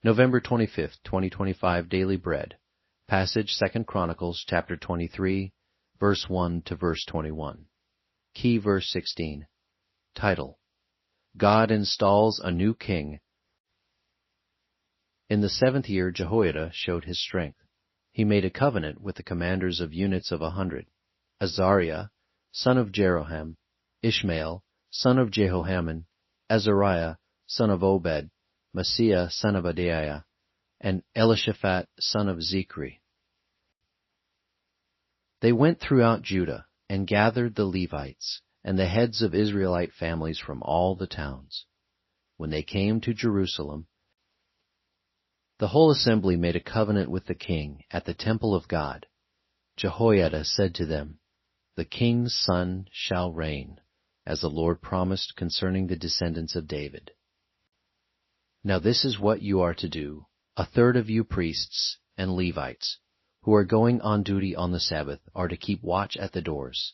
November 25th, 2025 Daily Bread. Passage 2 Chronicles chapter 23, verse 1 to verse 21. Key verse 16. Title: God installs a new king. In the 7th year Jehoiada showed his strength. He made a covenant with the commanders of units of 100, Azariah, son of Jeroham, Ishmael, son of Jehohanan, Azariah, son of Obed, Maaseiah, son of Adaiah, and Elishaphat, son of Zichri. They went throughout Judah, and gathered the Levites, and the heads of Israelite families from all the towns. When they came to Jerusalem, the whole assembly made a covenant with the king at the temple of God. Jehoiada said to them, "The king's son shall reign, as the Lord promised concerning the descendants of David. Now this is what you are to do. A third of you priests and Levites, who are going on duty on the Sabbath, are to keep watch at the doors.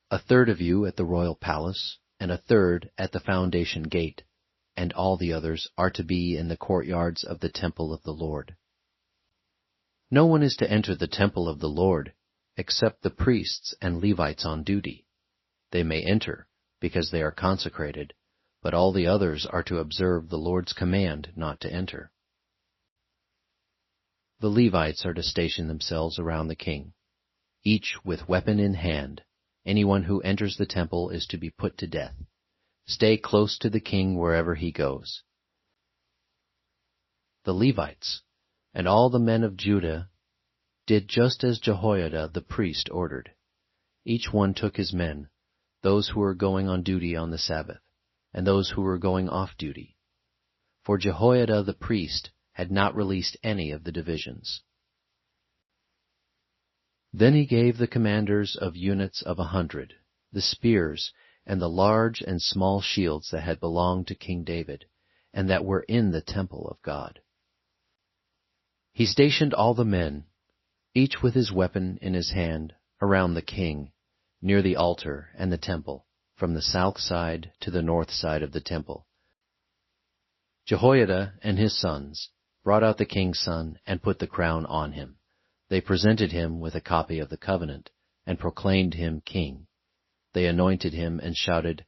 A third of you at the royal palace, and a third at the foundation gate, and all the others are to be in the courtyards of the temple of the Lord. No one is to enter the temple of the Lord, except the priests and Levites on duty. They may enter, because they are consecrated, but all the others are to observe the Lord's command not to enter. The Levites are to station themselves around the king, each with weapon in hand. Anyone who enters the temple is to be put to death. Stay close to the king wherever he goes." The Levites and all the men of Judah did just as Jehoiada the priest ordered. Each one took his men, those who were going on duty on the Sabbath, and those who were going off duty. For Jehoiada the priest had not released any of the divisions. Then he gave the commanders of units of 100 the spears and the large and small shields that had belonged to King David, and that were in the temple of God. He stationed all the men, each with his weapon in his hand, around the king, near the altar and the temple, from the south side to the north side of the temple. Jehoiada and his sons brought out the king's son and put the crown on him. They presented him with a copy of the covenant and proclaimed him king. They anointed him and shouted,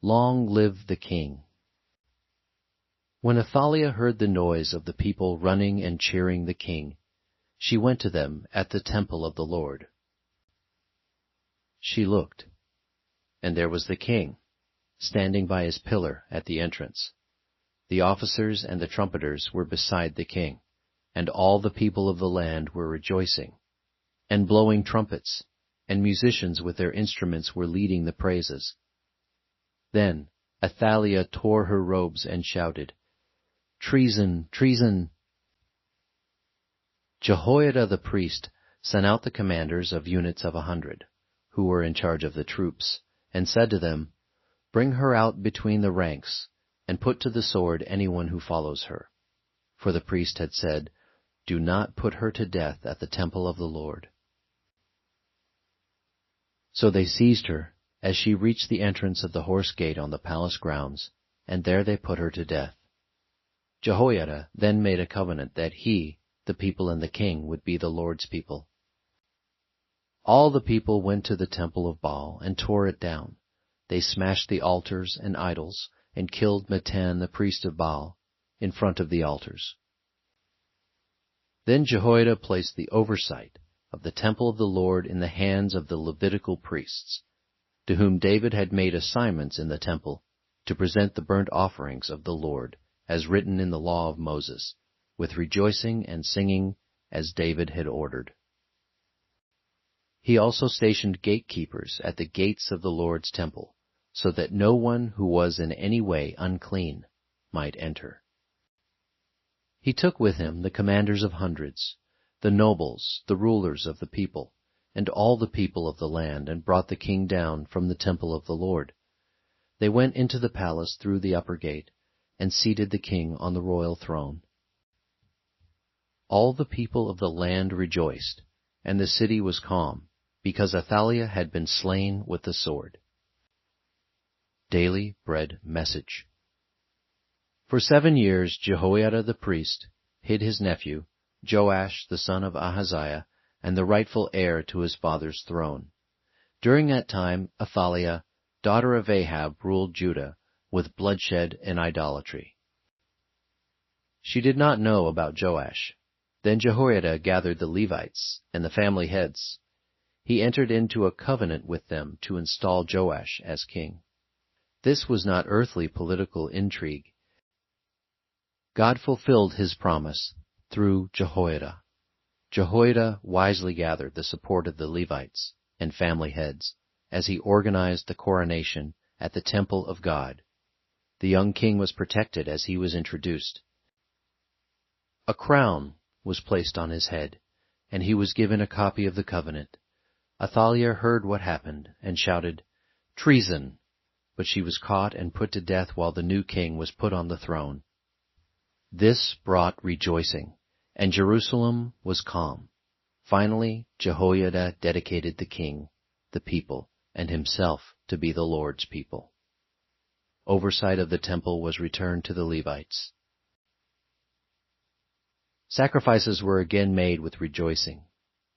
"Long live the king!" When Athaliah heard the noise of the people running and cheering the king, she went to them at the temple of the Lord. She looked, and there was the king, standing by his pillar at the entrance. The officers and the trumpeters were beside the king, and all the people of the land were rejoicing, and blowing trumpets, and musicians with their instruments were leading the praises. Then Athaliah tore her robes and shouted, "Treason! Treason!" Jehoiada the priest sent out the commanders of units of 100, who were in charge of the troops, and said to them, "Bring her out between the ranks, and put to the sword anyone who follows her." For the priest had said, "Do not put her to death at the temple of the Lord." So they seized her as she reached the entrance of the horse gate on the palace grounds, and there they put her to death. Jehoiada then made a covenant that he, the people and the king, would be the Lord's people. All the people went to the temple of Baal and tore it down. They smashed the altars and idols, and killed Mattan the priest of Baal in front of the altars. Then Jehoiada placed the oversight of the temple of the Lord in the hands of the Levitical priests, to whom David had made assignments in the temple to present the burnt offerings of the Lord, as written in the law of Moses, with rejoicing and singing, as David had ordered. He also stationed gatekeepers at the gates of the Lord's temple, so that no one who was in any way unclean might enter. He took with him the commanders of hundreds, the nobles, the rulers of the people, and all the people of the land, and brought the king down from the temple of the Lord. They went into the palace through the upper gate, and seated the king on the royal throne. All the people of the land rejoiced, and the city was calm, because Athaliah had been slain with the sword. Daily Bread Message. For 7 years Jehoiada the priest hid his nephew, Joash the son of Ahaziah, and the rightful heir to his father's throne. During that time Athaliah, daughter of Ahab, ruled Judah with bloodshed and idolatry. She did not know about Joash. Then Jehoiada gathered the Levites and the family heads. He entered into a covenant with them to install Joash as king. This was not earthly political intrigue. God fulfilled his promise through Jehoiada. Jehoiada wisely gathered the support of the Levites and family heads as he organized the coronation at the temple of God. The young king was protected as he was introduced. A crown was placed on his head, and he was given a copy of the covenant. Athaliah heard what happened and shouted, "Treason!" But she was caught and put to death while the new king was put on the throne. This brought rejoicing, and Jerusalem was calm. Finally, Jehoiada dedicated the king, the people, and himself to be the Lord's people. Oversight of the temple was returned to the Levites. Sacrifices were again made with rejoicing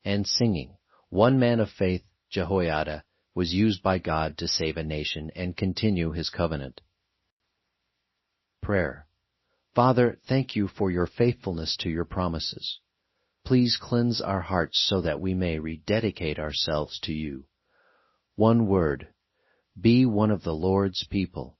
and singing. One man of faith, Jehoiada, was used by God to save a nation and continue his covenant. Prayer. Father, thank you for your faithfulness to your promises. Please cleanse our hearts so that we may rededicate ourselves to you. One word. Be one of the Lord's people